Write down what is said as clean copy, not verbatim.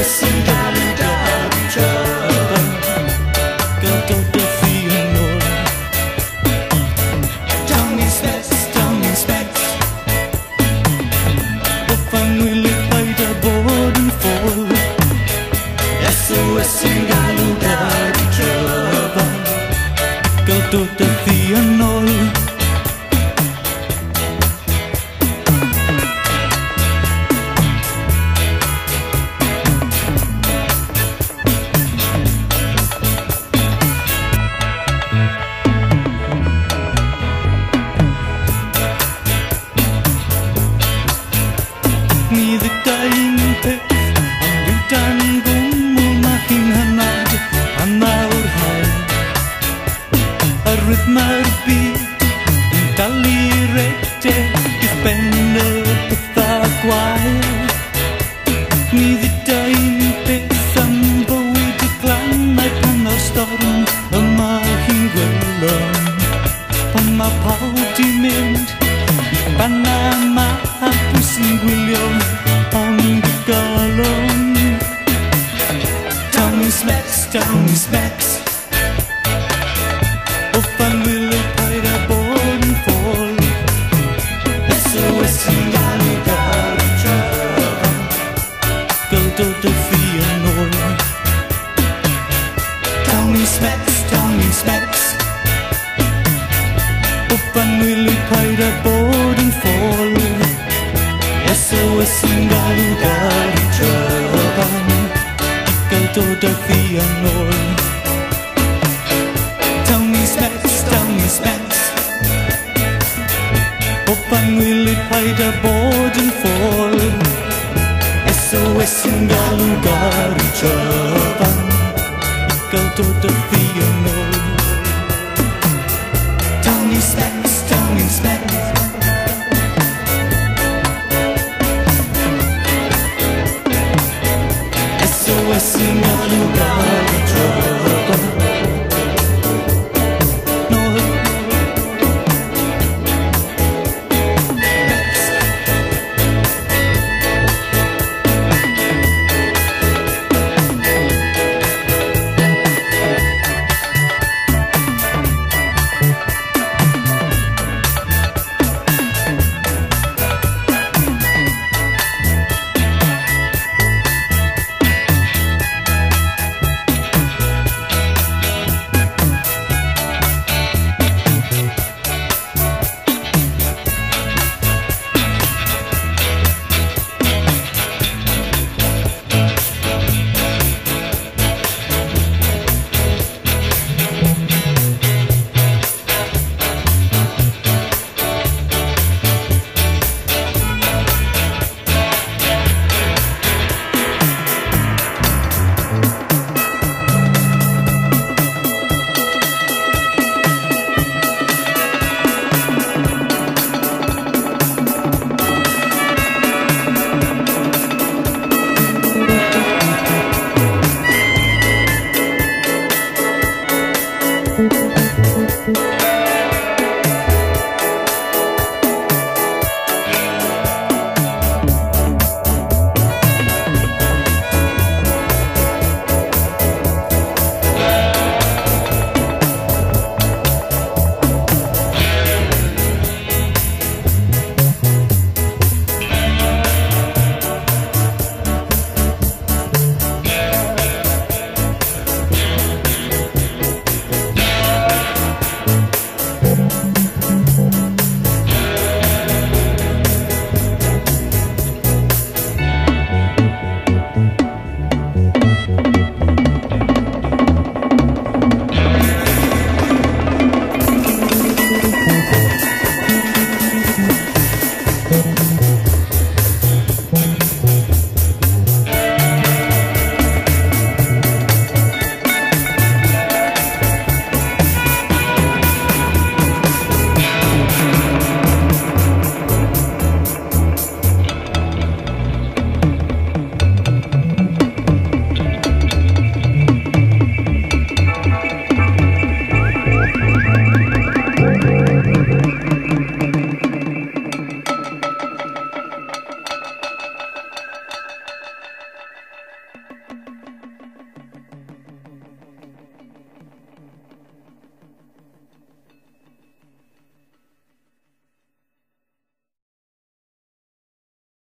S.O.S yn galw Gari Tryfan, gael dod y fi yn ôl. Tawn i'n smecs, o fan wylydd paid â bod yn ffôl. S.O.S yn galw Gari Tryfan, gael dod y fi yn ôl. Ni ddeudain peth am ryw dan gwmwl na chi'n hanad a nawr hael. Y rhythmau'r byd yn dal i redeg i'ch ben y pethau gwael. Ni ddeudain peth am bywyd y glannau pan o'r storm yma hi'n gwelwn. Pan mae pawb di mynd pan yma a pwy sy'n gwylio am dy galon. Tawn i'n smecs, o fan wylydd paid â bod yn ffôl. S.O.S yn galw Gari Tryfan, gael dod y fi yn ôl. Tawn i'n smecs, o fan wylydd paid â bod yn ffôl. S.O.S yn galw Gari Tryfan, gael dod y fi yn ôl. Tawn i'n smecs, o fan wylydd paid â bod yn ffôl. S.O.S yn galw Gari Tryfan, gael dod y fi yn ôl. Tawn i'n smecs, S.O.S yn galw Gari